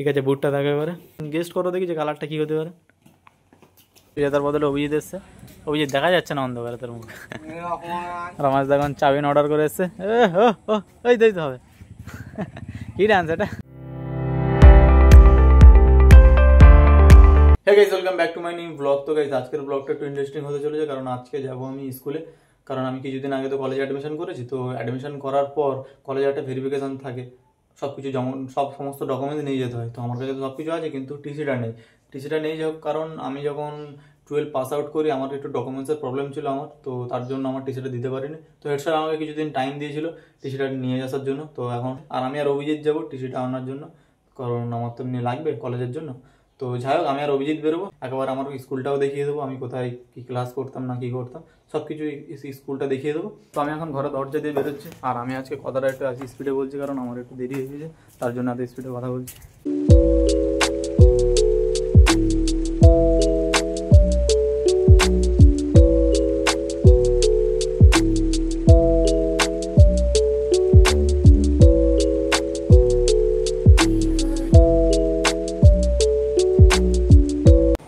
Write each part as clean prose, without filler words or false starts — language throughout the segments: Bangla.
ঠিক আছে, বুটটা দেখো এবারে, গেস্ট করো দেখি যে কালারটা কী হতে পারে। তার বদলে অভিজিৎ এসছে। অভিজিৎ দেখা যাচ্ছে না অন্ধকারে তোর মুখ। রমাজ দেখুন চাউমিন অর্ডার করে এসছে। ওই দিতে হবে। কী ডান্স এটা? Hey guys, welcome back to my new blog. তো গাইস আজকের ব্লগটা একটু ইন্টারেস্টিং হতে চলেছে, কারণ আজকে যাবো আমি স্কুলে। কারণ আমি কিছুদিন আগে তো কলেজে অ্যাডমিশন করেছি। তো অ্যাডমিশন করার পর কলেজে একটা ভেরিফিকেশন থাকে, সব কিছু যেমন সমস্ত ডকুমেন্টস নিয়ে যেতে হয়। তো আমার কাছে তো সব কিছু আছে, কিন্তু টিসিটা নেই। টিসিটা নেই যাক, কারণ আমি যখন 12 পাস আউট করি আমার একটু ডকুমেন্টসের প্রবলেম ছিল আমার, তো তার জন্য আমার টিসিটা দিতে পারিনি। তো হেড স্যার আমাকে কিছুদিন টাইম দিয়েছিল টিসিটা নিয়ে আসার জন্য। তো এখন আর আমি আর অভিজিৎ যাবো টিসিটা আনার জন্য, কারণ আমার তো এমনি লাগবে কলেজের জন্য। তো যাই হোক, আমি আর অভিজিৎ বেরোবো, একবার আমার স্কুলটাও দেখিয়ে দেবো, আমি কোথায় কি ক্লাস করতাম না কি করতাম সব কিছু স্কুলটা দেখিয়ে দেবো। তো আমি এখন ঘরে দরজা দিয়ে বেরোচ্ছি, আর আমি আজকে কথাটা একটু আজকে স্পিডে বলছি, কারণ আমার একটু দেরি হয়ে গেছে, তার জন্য এত স্পিডে কথা বলছি।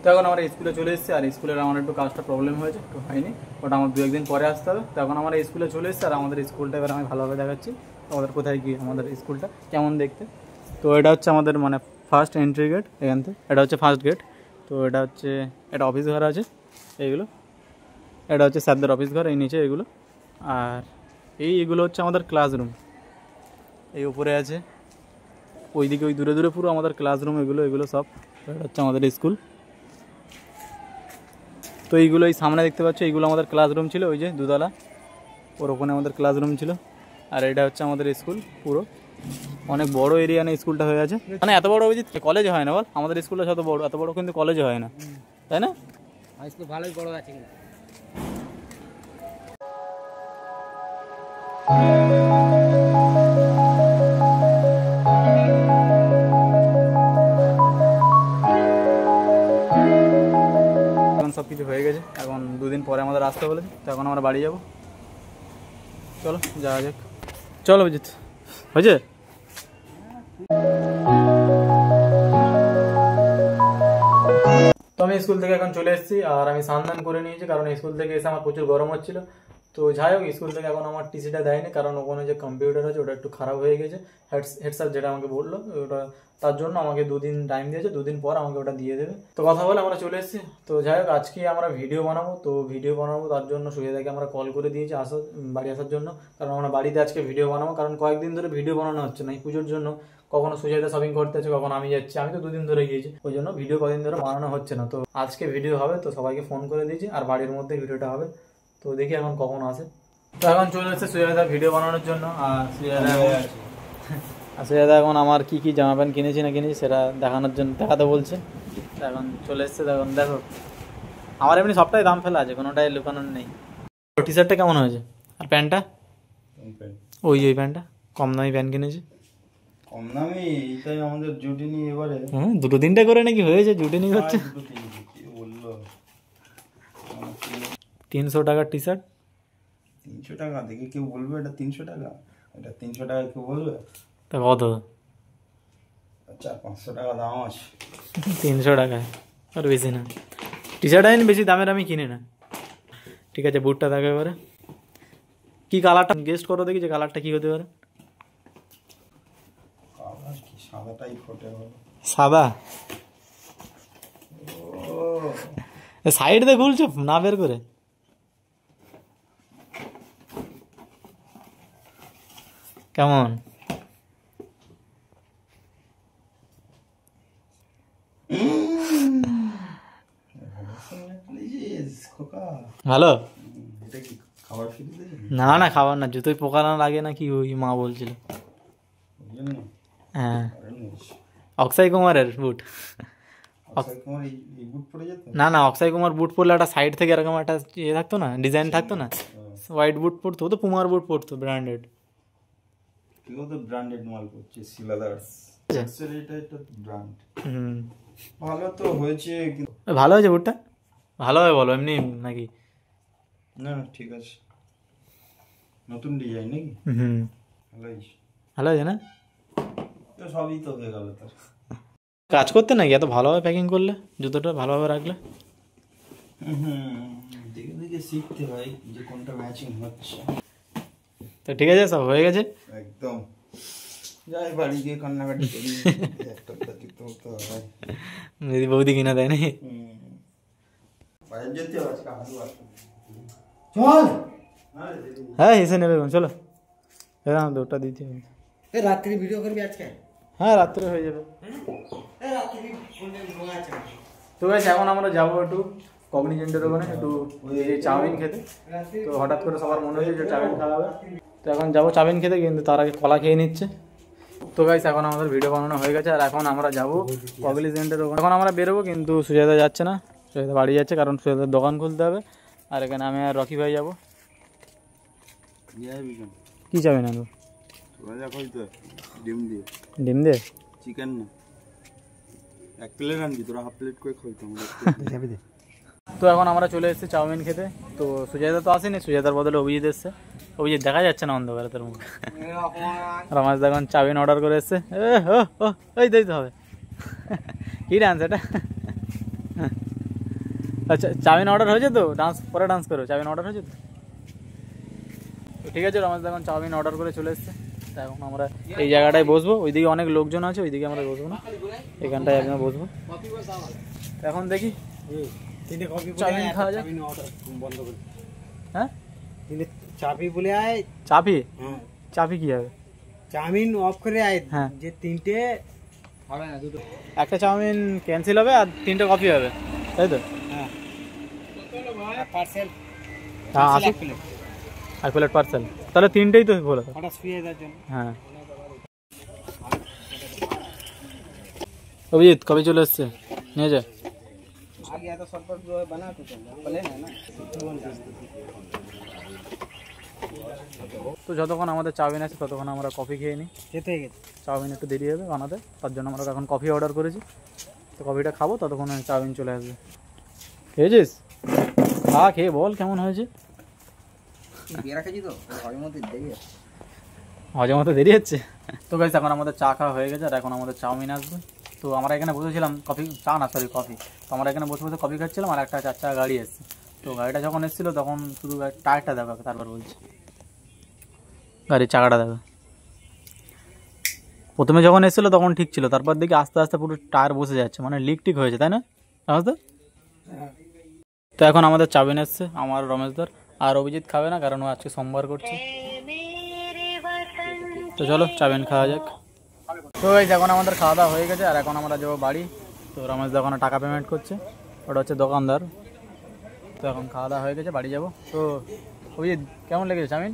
তো এখন আমরা স্কুলে চলে এসেছি, আর স্কুলের আমার একটু কাজটা প্রবলেম হয়েছে, একটু হয়নি, ওটা আমার 2-1 দিন পরে আসতে হবে। তো এখন আমরা স্কুলে চলে এসেছি, আর আমাদের স্কুলটা এবার আমি ভালোভাবে দেখাচ্ছি আমাদের কোথায় গিয়ে আমাদের স্কুলটা কেমন দেখতে। তো এটা হচ্ছে আমাদের মানে ফার্স্ট এন্ট্রি গেট, এখান থেকে এটা হচ্ছে ফার্স্ট গেট। তো এটা হচ্ছে এটা অফিস ঘর আছে এইগুলো, এটা হচ্ছে স্যারদের অফিস ঘর, এই নিচে এগুলো। আর এইগুলো হচ্ছে আমাদের ক্লাসরুম, এই উপরে আছে, ওইদিকে ওই দূরে দূরে পুরো আমাদের ক্লাসরুম, এগুলো সব। এটা হচ্ছে আমাদের স্কুল। তো এইগুলো এই সামনে দেখতে পাচ্ছ, এইগুলো আমাদের ক্লাসরুম ছিল, ওই যে দুতলা, ওর ওখানে আমাদের ক্লাসরুম ছিল। আর এটা হচ্ছে আমাদের স্কুল, পুরো অনেক বড় এরিয়া নিয়ে স্কুলটা হয়ে আছে, মানে এত বড় অভিজিৎ কলেজে হয় না বল, আমাদের স্কুলটা যত বড় এত বড় কিন্তু কলেজে হয় না, তাই না? স্কুল ভালোই বড় আছে। এখন সব কিছু হয়ে গেছে, এখন 2 দিন পরে আমাদের আসতে বলেছে। তো এখন আমরা বাড়ি যাব, চলো যাওয়া যাক। চলো অভিজিৎ, হয়েছে? তো আমি স্কুল থেকে এখন চলে এসেছি, আর আমি স্নান করে নিয়েছি, কারণ স্কুল থেকে এসে আমার প্রচুর গরম হচ্ছিল। তো যাই হোক, স্কুল থেকে এখন আমার টিসিটা দেয়নি, কারণ ওখানে যে কম্পিউটার আছে ওটা একটু খারাপ হয়ে গেছে। হেড স্যার যেটা আমাকে বললো ওটা, তার জন্য আমাকে 2 দিন টাইম দিয়েছে, 2 দিন পর আমাকে ওটা দিয়ে দেবে। তো কথা বলে আমরা চলে এসেছি। তো যাই হোক, আজকে আমরা ভিডিও বানাবো, তো ভিডিও বানাবো তার জন্য সুবিধাকে আমরা কল করে দিয়েছি বাড়ি আসার জন্য, কারণ আমরা বাড়িতে আজকে ভিডিও বানাবো। কারণ কয়েকদিন ধরে ভিডিও বানানো হচ্ছে না এই পুজোর জন্য, কখনো সুজাইদা শপিং করতে হচ্ছে, কখনো আমি যাচ্ছি, আমি তো 2 দিন ধরে গিয়েছি, ওই জন্য ভিডিও কদিন ধরে বানানো হচ্ছে না। তো আজকে ভিডিও হবে, তো সবাইকে ফোন করে দিয়েছি, আর বাড়ির মধ্যে ভিডিওটা হবে। তো দেখি এখন কখন আসে। তো এখন চলে এসেছে সুজাইদা ভিডিও বানানোর জন্য, আর সুজাইদা এখন আমার কি কি জামা প্যান্ট কিনেছি না কিনেছি সেটা দেখানোর জন্য দেখাতে বলছে। তো এখন চলে এসছে, এখন দেখো আমার এমনি সবটাই দাম ফেলা আছে, কোনোটাই লুকানোর নেই। টি শার্টটা কেমন হয়েছে, আর প্যান্টটা? ওই প্যান্টটা কম দামি প্যান্ট কিনেছি, কম দামি, এইটাই আমাদের জুটিনি এবারে। হ্যাঁ 2-3টে করে নাকি হয়েছে, জুটিনি করছে। বললো 300 টাকার টি শার্ট। 300 টাকা দেখে কেউ বলবে এটা 300 টাকা? এটা 300 টাকা কেউ বলবে? তা কত? 400-500 টাকা দাম আছে। 300 টাকায়, আর বেশি না। টি শার্ট আইন বেশি দামের আমি কিনি না। ঠিক আছে, বুটটা দেখো এবারে, কি কালারটা গেস্ট করো দেখি যে কালারটা কি হতে পারে। কালার কি সাদাটাই ফোটে হবে। সাদা? সাইড দিয়ে খুলছো না বের করে? কেমন? ভালো? এটা কি খাবার ফিরে দেবে? না না, খাবার না, জুতোয় পোকা না লাগে না কি, ওই মা বলছিল। হ্যাঁ, অক্ষয় কুমারের বুট। না না, অক্ষয় কুমার বুট পরলে একটা সাইড থেকে এরকম একটা ইয়ে থাকতো না, ডিজাইন থাকতো না, হোয়াইট বুট পরতো, ও তো পুমার বুট পরতো, ব্র্যান্ডেড। কেউ তো ব্র্যান্ডেড মাল করছে, সিলাদার্স এটা একটা ব্র্যান্ড। ভালো তো হয়েছে, ভালো হয়েছে বুটটা? ভালো হয় বলো এমনি নাকি? না ঠিক আছে, নতুন ডিজাইন নাকি? ভালো হয়েছে, ভালো হয়েছে না? তো সবই তো হয়ে গেল তার। কাজ করতে নাকি এত ভালোভাবে প্যাকিং করলে, জুতোটা ভালোভাবে রাখলে? দেখে দেখে শিখতে হয় যে কোনটা ম্যাচিং হচ্ছে। তো ঠিক আছে, সব হয়ে গেছে একদম। যাই বাড়ি গিয়ে কান্নাকাটি করি, একটা জুতো তো হয়। যদি বৌদি কিনা দেয় নাকি? বাইরে যেতে হবে আজকে, আলু আসবে। চল। হ্যাঁ এসে নেবে, চলো। হ্যাঁ দুটা দিতে হবে। রাত্রি ভিডিও করবি আজকে? হ্যাঁ রাত্রে হয়ে যাবে। তো গাইস এখন আমরা যাবো একটু কগনিজেন্টের ওখানে একটু চাউমিন খেতে। তো হঠাৎ করে সবার মনে হয়েছে যে চাউমিন খাওয়া হবে, তো এখন যাবো চাউমিন খেতে, কিন্তু তার আগে কলা খেয়ে নিচ্ছে। তো গাইস এখন আমাদের ভিডিও বানানো হয়ে গেছে, আর এখন আমরা যাবো কগনিজেন্টের ওখানে। এখন আমরা বেরোবো, কিন্তু সুজাতা যাচ্ছে না, সুজাতা বাড়ি যাচ্ছে, কারণ সুজাতার দোকান খুলতে হবে। আর এখানে আমি আর রকি ভাই যাবো। কি চাউমিন আনবো? ডিম দিয়ে, ডিম দিয়ে চিকেন না, 1 প্লেট আনবি, তোরা হাফ প্লেট করে খাইতাম। তো এখন আমরা চলে এসেছি চাউমিন খেতে। তো সুজাতা তো আসেনি, সুজাতার বদলে অভিজিৎ এসছে। অভিজিৎ দেখা যাচ্ছে না অন্ধকারে তোর মুখে। রমাজ দা এখন চাউমিন অর্ডার করে এসছে। ওই দিতে হবে। কি ডান্স এটা? আচ্ছা চাউমিন অর্ডার হয়েছে তো, ডান্স পরে ডান্স করো। চাউমিন অর্ডার হয়েছে তো? ঠিক আছে, রমাজ দা এখন চাউমিন অর্ডার করে চলে এসছে। তা এখন আমরা এই জায়গাটায় বসবো, ওইদিকে অনেক লোকজন আছে, ওইদিকে আমরা বসবো না, এখানটায় একদম বসবো। এখন দেখি চাউমিন খাওয়া যাক। হ্যাঁ চাপি বলে আয়। চাপি? হ্যাঁ চাপি কি হবে? চাউমিন অফ করে আয়। হ্যাঁ যে 3টে হবে না, 2টো। একটা চাউমিন ক্যান্সেল হবে আর 3টে কফি হবে, তাই তো? হ্যাঁ পার্সেল। হ্যাঁ আসুক, 1 প্লেট পার্সেল। তাহলে 3টেই তো বলো। ওটা শুয়ে যাওয়ার জন্য। হ্যাঁ অভিজিৎ কবে চলে এসছে, নিয়ে যায়। আগে এত শর্টকাট বানাতো তো বলে না না। তো যতক্ষণ আমাদের চাউমিন আছে ততক্ষণ আমরা কফি খেয়ে নিই। যেতে গেছে চাউমিন একটু দেরি হবে বানাতে, তার জন্য আমরা এখন কফি অর্ডার করেছি। তো কফিটা খাবো, ততক্ষণ চাউমিন চলে আসবে। খেয়েছিস? খা, খেয়ে বল কেমন হয়েছে। হজম হতে দেরি হচ্ছে। তো গাইস এখন আমাদের চা খাওয়া হয়ে গেছে, আর এখন আমাদের চাউমিন আসবে। তো আমরা এখানে বসেছিলাম কফি, চা না সরি কফি। তো আমরা এখানে বসে বসে কফি খাচ্ছিলাম, আর একটা 4 চাকা গাড়ি এসছে। তো গাড়িটা যখন এসেছিলো তখন শুধু টায়ারটা দেখো, তারপর বলছি গাড়ির চাকাটা দেখো। প্রথমে যখন এসেছিলো তখন ঠিক ছিল, তারপর দেখি আস্তে আস্তে পুরো টায়ার বসে যাচ্ছে, মানে লিক টিক হয়েছে, তাই না রমেশদার? তো এখন আমাদের চাউমিন এসছে, আমার রমেশদার। আর অভিজিৎ খাবে না, কারণ ও আজকে সোমবার করছে। তো চলো চাউমিন খাওয়া যাক। তো এই এখন আমাদের খাওয়া দাওয়া হয়ে গেছে, আর এখন আমরা যাবো বাড়ি। তো রমেশদা ওখানে টাকা পেমেন্ট করছে, ওটা হচ্ছে দোকানদার। তো এখন খাওয়া দাওয়া হয়ে গেছে, বাড়ি যাবো। তো অভিজিৎ কেমন লেগেছে চাউমিন?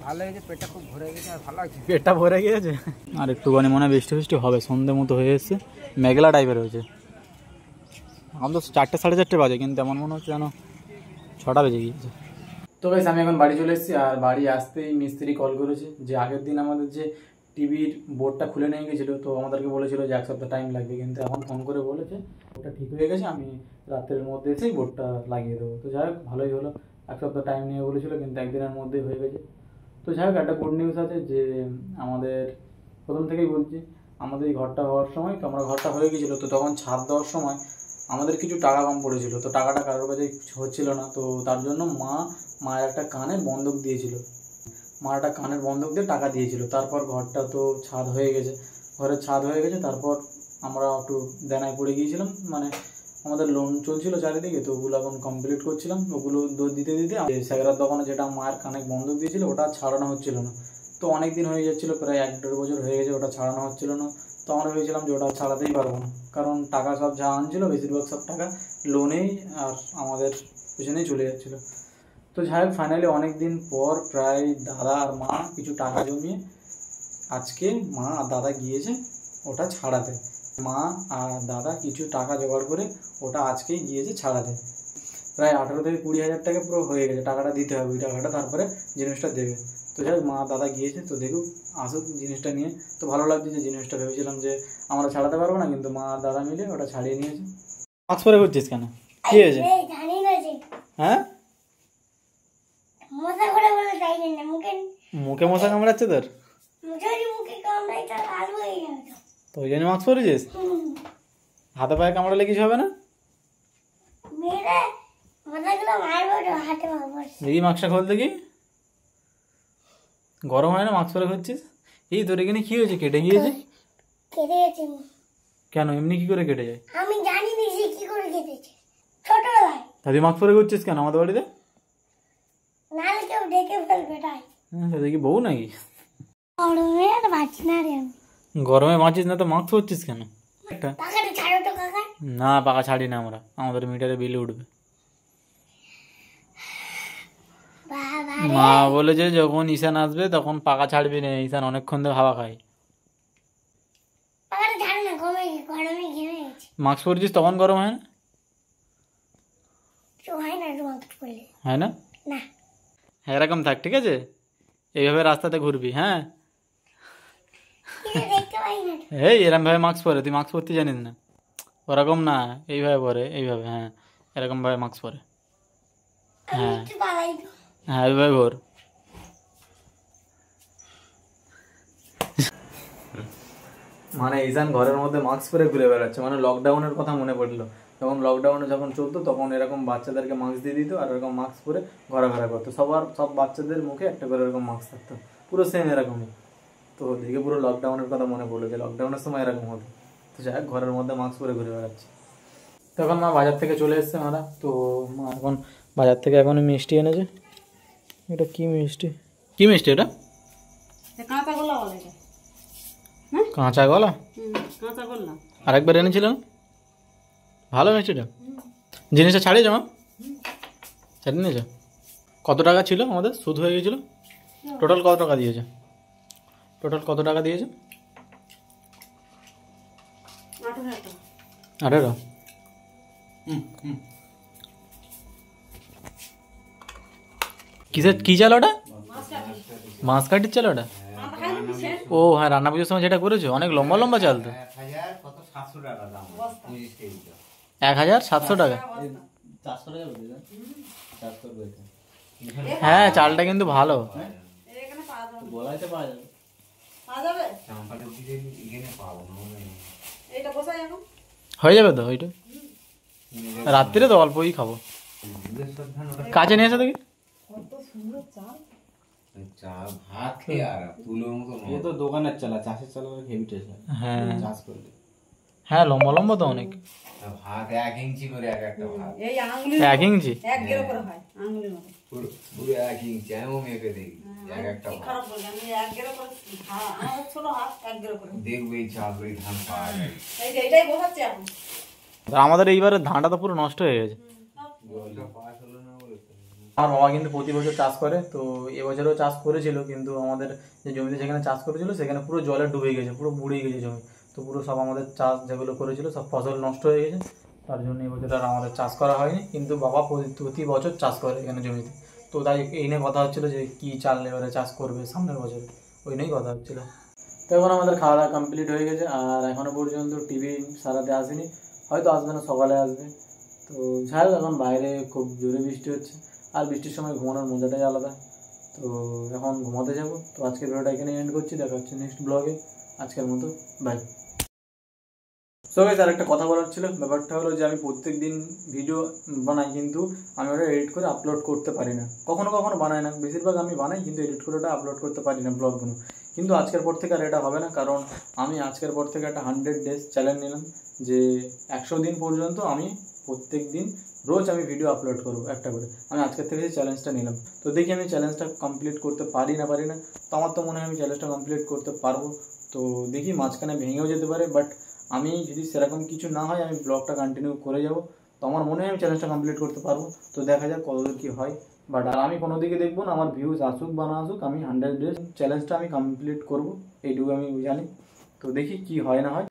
ভালো লেগেছে, পেটটা খুব ভরে গেছে আর ভালো লাগছে। পেটটা ভরে গিয়েছে, আর একটুখানি মনে হয় বৃষ্টি ফিষ্টি হবে, সন্ধে মতো হয়ে এসছে, মেঘলা টাইপের হয়েছে। এখন তো 4টে 4:30 বাজে, কিন্তু এমন মনে হচ্ছে যেন 6টা বেজে গিয়েছে। তো গাইস আমি এখন বাড়ি চলে এসেছি, আর বাড়ি আসতেই মিস্ত্রি কল করেছে যে আগের দিন আমাদের যে টিভির বোর্ডটা খুলে নিয়ে গেছিলো, তো আমাদেরকে বলেছিল যে 1 সপ্তাহ টাইম লাগবে, কিন্তু এখন ফোন করে বলেছে বোর্ডটা ঠিক হয়ে গেছে, আমি রাত্রের মধ্যে এসেই বোর্ডটা লাগিয়ে দেবো। তো যাই হোক ভালোই হলো, 1 সপ্তাহ টাইম নিয়ে বলেছিল, কিন্তু একদিনের মধ্যেই হয়ে গেছে। তো যাই হোক একটা গুড নিউজ আছে যে আমাদের প্রথম থেকেই বলছি, আমাদের এই ঘরটা হওয়ার সময়, তো আমরা ঘরটা হয়ে গেছিলো, তো তখন ছাদ দেওয়ার সময় আমাদের কিছু টাকা কম পড়েছিল। তো টাকাটা কারোর কাছে হচ্ছিল না, তো তার জন্য মায়ের একটা কানের বন্ধক দিয়েছিল, মার একটা কানের বন্ধক দিয়ে টাকা দিয়েছিল। তারপর ঘরটা তো ছাদ হয়ে গেছে, ঘরের ছাদ হয়ে গেছে। তারপর আমরা একটু দেনায় পড়ে গিয়েছিলাম, মানে আমাদের লোন চলছিল চারিদিকে, তো ওগুলো এখন কমপ্লিট করছিলাম। ওগুলো দিতে দিতে স্যাগরার দোকানে যেটা মায়ের কানে বন্ধক দিয়েছিল ওটা ছাড়ানো হচ্ছিল না। তো অনেক দিন হয়ে যাচ্ছিলো, প্রায় 1-1.5 বছর হয়ে গেছে, ওটা ছাড়ানো হচ্ছিল না। তো আমরা ভেবেছিলাম যে ওটা ছাড়াতেই পারবো না, কারণ টাকা সব যা আনছিল বেশিরভাগ সব টাকা লোনেই আর আমাদের পেছনেই চলে যাচ্ছিলো। তো যাই হোক ফাইনালি অনেক দিন পর প্রায় দাদা আর মা কিছু টাকা জমিয়ে আজকে মা আর দাদা গিয়েছে ওটা ছাড়াতে। মা আর দাদা কিছু টাকা জোগাড় করে ওটা আজকেই গিয়েছে ছাড়াতে। প্রায় 18 থেকে 20 হাজার টাকা পুরো হয়ে গেছে, টাকাটা দিতে হবে, ওই টাকাটা তারপরে জিনিসটা দেবে। তো যাই হোক মা দাদা গিয়েছে, তো দেখুক আসুক জিনিসটা নিয়ে। তো ভালো লাগছে যে জিনিসটা ভেবেছিলাম যে আমরা ছাড়াতে পারবো না, কিন্তু মা আর দাদা মিলে ওটা ছাড়িয়ে নিয়েছে। মাস্ক পরে ঘুরছিস কেন, কি হয়েছে? হ্যাঁ মুখে মশা কামড়াচ্ছে তোর, তো ওই জন্য মাস্ক পরেছিস? হাতে পায়ে কামড়ালে কিছু হবে না? মেরে মাথাগুলো মারবো তো হাতে মারবো। এই মাস্কটা খোল দেখি। গরম হয় না মাস্ক পরে ঘুরছিস? এই তোর এখানে কি হয়েছে, কেটে গিয়েছে? কেটে গেছে। কেন, এমনি কি করে কেটে যায়? আমি জানি না সে কি করে কেটেছে ছোটবেলায়। তুই মাস্ক পরে ঘুরছিস কেন আমাদের বাড়িতে? নাহলে কেউ ডেকে ফেলবে তাই। দেখি বউ নাকি? গরমে আর বাঁচি না রে আমি। গরমে বাঁচিস না তো মাস্ক পরছিস কেন? একটা পাখাটা ছাড়ো তো কাকা। না, পাকা ছাড়ি না আমরা, আমাদের মিটারে বিল উঠবে। বাবা মা বলেছে যখন ঈশান আসবে তখন পাকা ছাড়বি না, ঈশান অনেকক্ষণ ধরে হাওয়া খায়। পাখাটা ছাড়ো না, গরমে ঘেমে গেছে। মাস্ক পরছিস তখন গরম হয় না? তো হয় না মাস্ক পরলে। হয় না? না এরকম থাক, ঠিক আছে? এইভাবে রাস্তাতে ঘুরবি, হ্যাঁ? কিছু দেখতে পাই না। এই এরকম ভাবে মাস্ক পরে, তুই মাস্ক পরতে জানিস না? ওরকম না, এইভাবে পরে, এইভাবে, হ্যাঁ এরকম ভাবে মাস্ক পরে। আমি একটু পালাই তো। হ্যাঁ এইভাবে ঘোর। মানে ঈশান ঘরের মধ্যে মাস্ক পরে ঘুরে বেড়াচ্ছে, মানে লকডাউনের কথা মনে পড়লো। যখন লকডাউনে যখন চলতো তখন এরকম বাচ্চাদেরকে মাস্ক দিয়ে দিত আর এরকম মাস্ক পরে ঘোরাফেরা করতো। সব বাচ্চাদের মুখে একটা করে এরকম মাস্ক থাকতো, পুরো সেম এরকমই। তো দেখে পুরো লকডাউনের কথা মনে পড়লো যে লকডাউনের সময় এরকম হতো। তো যাই হোক, ঘরের মধ্যে মাস্ক পরে ঘুরে বেড়াচ্ছে। তখন মা বাজার থেকে চলে এসছে মারা, তো মা এখন বাজার থেকে এখন মিষ্টি এনেছে। এটা কি মিষ্টি? কি মিষ্টি এটা? কাঁচা গোলা বলে এটা। কাঁচা গলা? কাঁচা গোলা। আরেকবার এনেছিলাম, ভালো মিষ্টিটা। জিনিসটা ছাড়িয়েছো মা? ছাড়িয়ে নিয়েছো? কত টাকা ছিল আমাদের? সুদ হয়ে গেছিলো? টোটাল কত টাকা দিয়েছে? টোটাল কত টাকা দিয়েছে? 18 টাকা। 18? কিসের, কি চাল ওটা? মাছ কাঠির চাল ওটা? ও হ্যাঁ, রান্না পুজোর সময় যেটা করেছো, অনেক লম্বা লম্বা চাল তো। 1700 টাকা? হ্যাঁ চালটা কিন্তু ভালো। এখানে পাওয়া যাবে। বলাইতে পাওয়া যাবে। পাওয়া যাবে? এইটা বসাই এখন। হয়ে যাবে তো ওইটা, রাত্রিরে তো অল্পই খাবো। কাছে নিয়ে এসে দেখি। কত সুন্দর চাল। ये तो দোকানের চালা, চাষের চালা হেভি টেস্ট হয় হ্যাঁ চাষ করলে। হ্যাঁ, লম্বা লম্বা তো অনেক। ভাত 1 ইঞ্চি করে একটা ভাত, এই আঙ্গুলি 1 ইঞ্চি? এক গেরো করে হয় আঙ্গুলির মতো। পুরো 1 ইঞ্চি আমি মেপে দেখি একটা কি ভাত। খারাপ বলে আমি এক গেরো করে আমার ছোট হাত এক গেরো করে। দেখবে এই চাল এই ধান পাওয়া যায়। এই যে এটাই বসাচ্ছি এখন। আমাদের এইবারে ধানটা তো পুরো নষ্ট হয়ে গেছে। পাস হলো না বলে তো। আমার বাবা কিন্তু প্রতি বছর চাষ করে, তো এবছরও চাষ করেছিল, কিন্তু আমাদের যে জমিতে যেখানে চাষ করেছিল সেখানে পুরো জলে ডুবে গেছে, পুরো বুড়ে গেছে জমি। তো পুরো সব আমাদের চাষ যেগুলো করেছিল সব ফসল নষ্ট হয়ে গেছে, তার জন্য এবছর আর আমাদের চাষ করা হয়নি। কিন্তু বাবা প্রতি বছর চাষ করে এখানে জমিতে। তো তাই এই নিয়ে কথা হচ্ছিলো যে কী চাল এবারে চাষ করবে সামনের বছরে, ওই নিয়েই কথা হচ্ছিলো। তো এখন আমাদের খাওয়া দাওয়া কমপ্লিট হয়ে গেছে, আর এখনও পর্যন্ত টিভি সারাতে আসেনি, হয়তো আসবে না, সকালে আসবে। তো যাই হোক, এখন বাইরে খুব জোরে বৃষ্টি হচ্ছে, আর বৃষ্টির সময় ঘুমানোর মজাটাই আলাদা। তো এখন ঘুমাতে যাব। তো আজকের ভিডিওটা এখানে এন্ড করছি, দেখা হচ্ছে নেক্সট ব্লগে। আজকের মতো বাই। সো গাইস, আর একটা কথা বলার ছিল। ব্যাপারটা হলো যে আমি প্রত্যেক দিন ভিডিও বানাই, কিন্তু আমি ওটা এডিট করে আপলোড করতে পারি না। কখনো কখনো বানাই না, বেশিরভাগ আমি বানাই, কিন্তু এডিট করে ওটা আপলোড করতে পারি না ব্লগগুলো। কিন্তু আজকের পর থেকে আর এটা হবে না, কারণ আমি আজকের পর থেকে একটা 100 ডেজ চ্যালেঞ্জ নিলাম, যে 100 দিন পর্যন্ত আমি প্রত্যেক দিন রোজ আমি ভিডিও আপলোড করবো একটা করে। আমি আজকের থেকে সেই চ্যালেঞ্জটা নিলাম। তো দেখি আমি চ্যালেঞ্জটা কমপ্লিট করতে পারি না। তো আমার তো মনে হয় আমি চ্যালেঞ্জটা কমপ্লিট করতে পারবো। তো দেখি মাঝখানে ভেঙেও যেতে পারে, বাট আমি যদি সেরকম কিছু না হয় আমি ব্লগটা কন্টিনিউ করে যাব। তো আমার মনে হয় আমি চ্যালেঞ্জটা কমপ্লিট করতে পারবো। তো দেখা যাক কতদূর কী হয়। বাট আর আমি কোনো দিকে দেখবো না, আমার ভিউজ আসুক বা না আসুক, আমি 100 ডেজ চ্যালেঞ্জটা আমি কমপ্লিট করবো, এইটুকু আমি জানি। তো দেখি কি হয় না হয়।